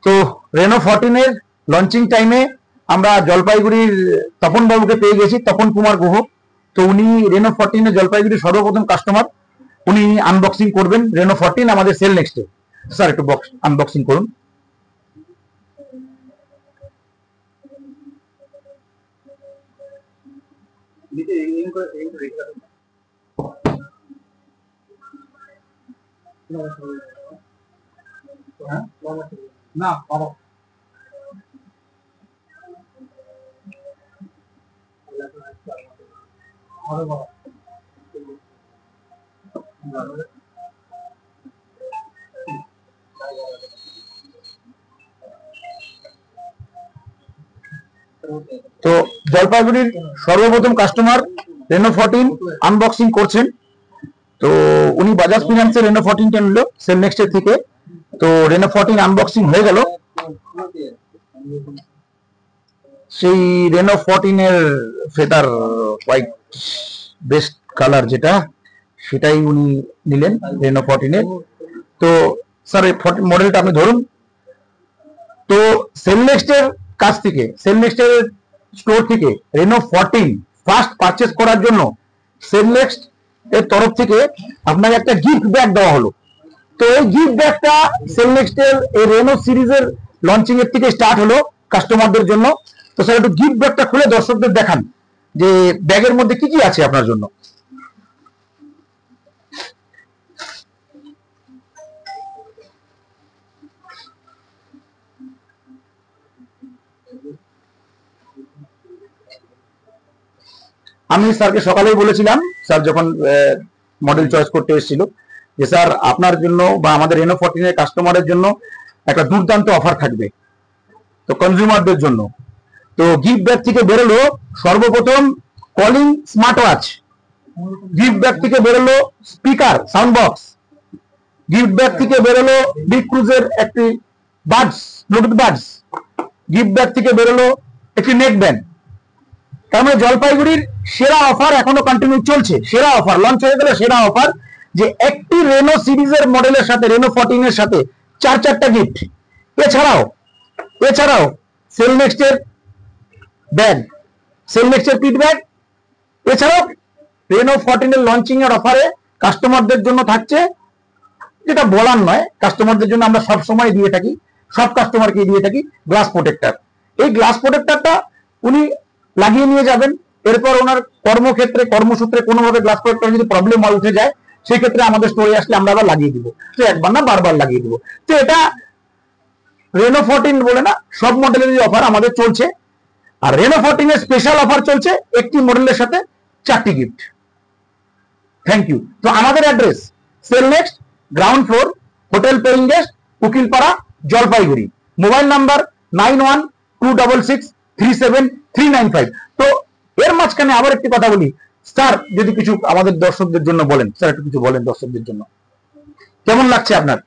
তো রেনো 14 এর লঞ্চিং টাইমে আমরা জলপাইগুড়ির তপন বাবুকে পেয়ে গেছি, তপন কুমার গুহ। তো উনি রেনো 14 এর জলপাইগুড়ির সর্বপ্রথম কাস্টমার, উনি আনবক্সিং করবেন রেনো 14 আমাদের সেল নেক্সটে। স্যার একটু বক্স আনবক্সিং করুন। না তো জলপাইগুড়ির সর্বপ্রথম কাস্টমার রেনো 14 আনবক্সিং করছেন। তো উনি বাজাজ ফিনান্সের রেনো 14টা নিল সেল নেক্সটের থেকে। তো রেনো 14 আনবক্সিং হয়ে গেল। সেই রেনো 14 এর ফেদার হোয়াইট বেস্ট কালার যেটা, সেটাই উনি নিলেন রেনো 14 এর। তো স্যার এই মডেলটা আপনি ধরুন। তো সেল নেক্সটের কাছ থেকে, সেল নেক্সটের স্টোর থেকে রেনো 14 ফার্স্ট পারচেজ করার জন্য সেল নেক্সট এর তরফ থেকে আপনাকে একটা গিফট ব্যাগ দেওয়া হলো। তো এই গিফট ব্যাগটা সেল নেক্সটের এই রেনো সিরিজের লঞ্চিং এর থেকে স্টার্ট হলো কাস্টমারদের জন্য। তো স্যার একটু গিফট ব্যাগটা খুলে দর্শকদের দেখান যে ব্যাগের মধ্যে কি কি আছে আপনার জন্য। আমি স্যারকে সকালেই বলেছিলাম, স্যার যখন মডেল চয়েস করতে এসেছিল, যে স্যার আপনার জন্য বা আমাদের রেনো 14 এর কাস্টমারের জন্য একটা দুর্দান্ত অফার থাকবে তো কনজিউমারদের জন্য। তো গিফট ব্যাগ থেকে বেরোলো সর্বপ্রথম calling smart watch, gift bag থেকে বেরোলো speaker sound box, gift bag থেকে বেরোলো বিগ ক্রুজের একটি Buds Bluetooth Buds, gift bag থেকে বেরোলো একটি নেক ব্যান্ড। তার মানে জলপাইগুড়ির সেরা অফার এখনো কন্টিনিউ চলছে, সেরা অফার লঞ্চ হয়ে গেলে সেরা অফার, যে একটি রেনো সিরিজের মডেলের সাথে রেনো 14 এর সাথে চারটা গিফট। এছাড়াও সেল নেক্সটের ব্যাগ, সেল নেক্সটের কিট ব্যাগ, এছাড়াও রেনো 14 এর লঞ্চিং এর অফারে কাস্টমারদের জন্য থাকছে, যেটা বলার নয়, কাস্টমারদের জন্য আমরা সব সময় দিয়ে থাকি, সব কাস্টমারকে দিয়ে থাকি গ্লাস প্রোটেক্টর। এই গ্লাস প্রোটেক্টরটা উনি লাগিয়ে নিয়ে যাবেন। এরপর ওনার কর্মক্ষেত্রে কর্মসূত্রে কোনোভাবে গ্লাস প্রোটেক্টর যদি প্রবলেম হয় উঠে যায়, সেই ক্ষেত্রে আমাদের স্টোরে আসলে আমরা আবার লাগিয়ে দিব। তো একবার না বারবার লাগিয়ে দিব। তো এটা রেনো 14 বলে না, সব মডেলের অফার আমাদের চলছে। আর রেনো 14 এর স্পেশাল অফার চলছে একটি মডেলের সাথে 4টি গিফট। Thank you. তো আমাদের address cell next, ground floor, hotel paying guest, Ukilpara, Jalpaiguri. Mobile number 9126637395। তো এর মাঝখানে আবার একটি কথা বলি, স্যার যদি কিছু আমাদের দর্শকদের জন্য বলেন, স্যার একটু কিছু বলেন দর্শকদের জন্য। কেমন লাগছে আপনার?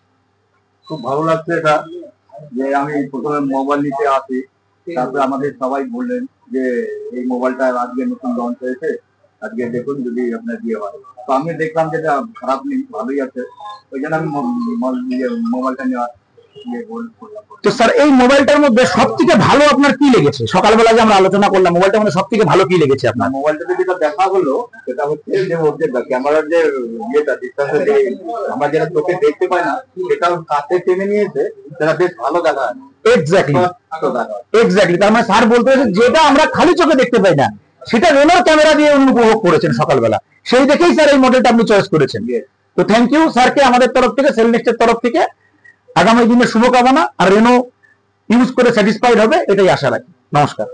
খুব ভালো লাগছে এটা, যে আমি প্রথমে মোবাইল নিতে আসি, তারপরে আমাদের সবাই বললেন যে এই মোবাইলটা আজকে নতুন লঞ্চ হয়েছে, আজকে দেখুন যদি আপনার দিয়ে হয়। তো আমি দেখলাম যেটা খারাপ নেই, ভালোই আছে, ওই জন্য আমি মোবাইলটা নেওয়ার তো স্যার এই মোবাইলটার মধ্যে সব থেকে ভালো আপনার কি লেগেছে? সকালবেলা যে আমরা আলোচনা করলাম, মোবাইলটার মধ্যে সব থেকে ভালো কি লেগেছে আপনার? মোবাইলটাতে যেটা দেখা হলো সেটা হচ্ছে যে ওর যে ক্যামেরার যে ইয়েটা ডিসটেন্সে যে আমরা যেটা চোখে দেখতে পাই না, সেটা কাছে টেনে নিয়েছে, সেটা বেশ ভালো দেখা যায়। এক্স্যাক্টলি। তার মানে স্যার বলতে যেটা আমরা খালি চোখে দেখতে পাই না, সেটা রেনোর ক্যামেরা দিয়ে উনি উপভোগ করেছেন সকালবেলা, সেই দেখেই স্যার এই মডেলটা আপনি চয়েস করেছেন। তো থ্যাংক ইউ স্যারকে আমাদের তরফ থেকে, সেল নেক্সটের তরফ থেকে আগামী দিনের শুভকামনা। আর রেনো ইউজ করে স্যাটিসফাইড হবে এটাই আশা রাখি। নমস্কার।